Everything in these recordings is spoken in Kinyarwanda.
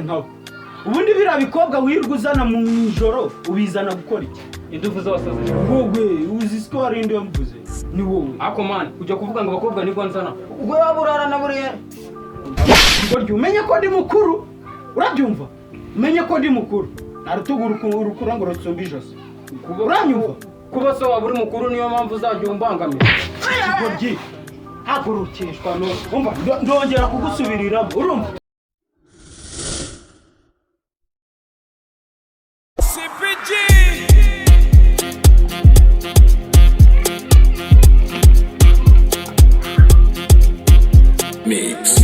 nkawe ubundi bira bikobwa wirwa uzana mu ijoro ubizana gukora iki? Induvu z'abasazi wowe uzi story ndi mvuze ni wowe ako man ujya kuvuga ngo abakobwa niko nzana ubwo yaburara na buriye ngo umenye ko ndi mukuru urabyumva umenye ko ndi mukuru narutugura urukura ngo rutsumba ijosi uranyumva kuba so waba uri mukuru niyo mpamvu uzajya umbangamira goryi hagurukishwa no umva ndongera kugusubiriramo urumva CPG Mix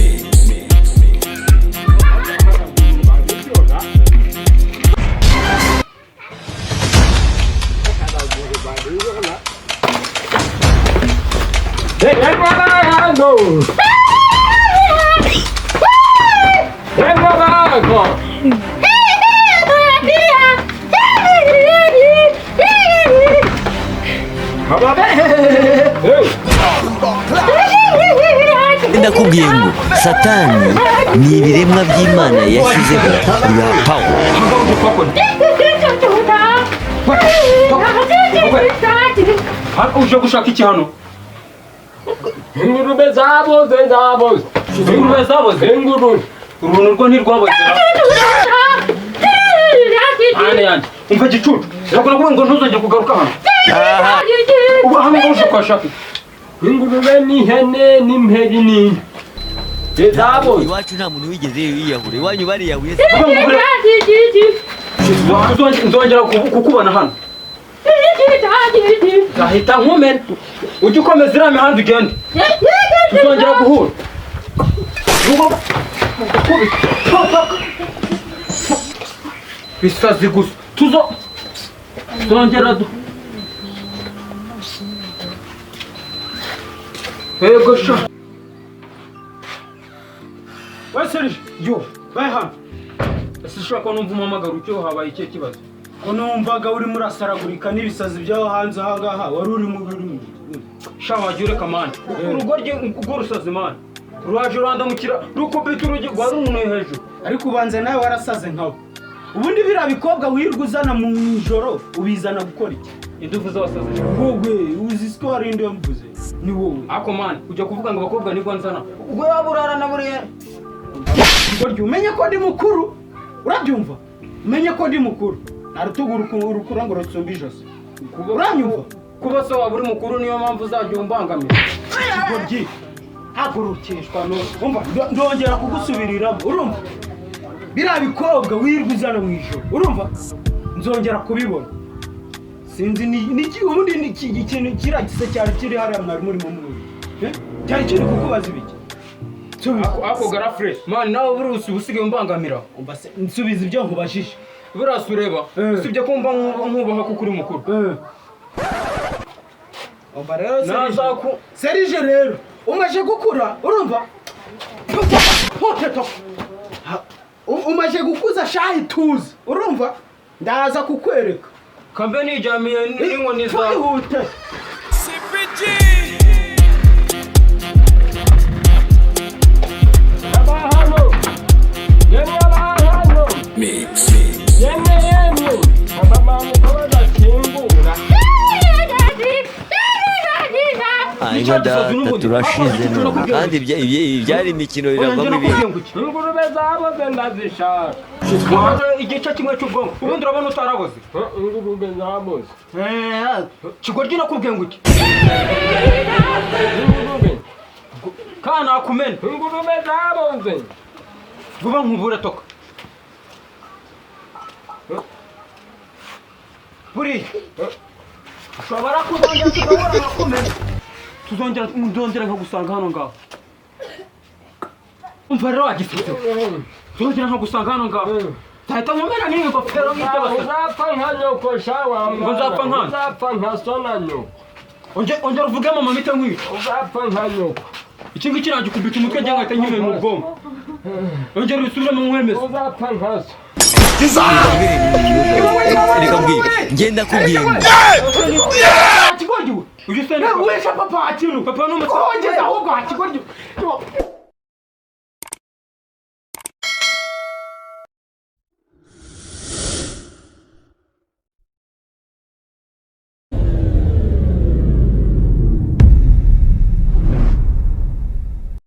ndakubwiye ngo satani ni ibiremwa by'Imana yashyizeho birapawa uje gushaka iki hano? Ingurube zaboze Ingurube zaboze? Uruntu rwo ntirwabozera hano yanjye umva gicucu nakora kuvuga ngo ntuzongere kugaruka hano ubu hano ngo uje kwashaka ingurube n'ihene n'imperi n'inka zaboze. iwacu nta muntu wigeze yiyahura iwanyu bariyahuye nzongera kukubona hano nzahita nkumena ujye ukomeza iriya mihanda ugende tuzongera guhura bisazi gusa tuzongera yego sha weserije yo baye hano ese ushobora kuba numva umamagara ucyo habaye ikihe kibazo ko numvaga urimo urasaragurika n'ibisazi byaho hanze aha ngaha wari urimo sha wagiye ureka mani urugo rw'urusazi mani ruraje rurandamukira rukubita urugi rwari umuntu hejuru ariko ubanza nawe warasaze nkawe ubundi bira bikobwa wirwa uzana mu ijoro ubizana gukora iki? induvu z'abasazi wowe uzi story ndi mvuze ni wowe ako mani ujya kuvuga ngo abakobwa niko nzana ubwo yaburara na buriye ngo umenye ko ndi mukuru urabyumva umenye ko ndi mukuru narutugura urukura ngo rutsumba ijosi uranyumva kuba so waba uri mukuru niyo mpamvu uzajya umbangamira goryi hagurukishwa no umva ndongera kugusubiriramo urumva bira bikobwa wirwa uzana mu ijoro urumva nzongera kubibona sinzi niki ubundi niki ikintu kiragise cyari kiri hariya mwari muri mu cyari kiri kukubaza ibiki ako gara fresh man nawe buri usigaye umbangamira umva se nsubiza ibyo nkubajije burasa ureba usibye ko mba nkubaha kuko uri mukuru umva rero serije rero umaze gukura urumva umaze gukuza shahi tuzi urumva ndaza kukwereka kambe nijamiye n'inkoni za twihute CPG Mix inka data turashize none kandi ibyari imikino biravamo ibintu ingurube zaboze ndazishaka igice kimwe cy'ubwonko ubundi urabona utaraboze ingurube zaboze kigoryi nakubwiye ngo iki ingurube kana nakumena ingurube zaboze vuba nkubure toka buri ushobora kuzongera tugahora nakumena tuzongera nkagusanga hano ngaho umva rero wagifite tuzongera nkagusanga hano ngaho zahita nkomera n'iyi ngofero nk'iby'abasore uzapfa nka nyoko shawa ngo nzapfa nka uzapfa nka so na nyoko ongera uvuge mama mpite nkwica uzapfa nka nyoko iki ngiki nagikubita umutwe njya ngahita nyine mu bwonko ongera ubisubiremo nkwemeze uzapfa nka so reka mbwira ngenda kubwiye ngo kigoryi uje sene wisha papa akinu papa n'umusaza ongeza ahubwo kigoryi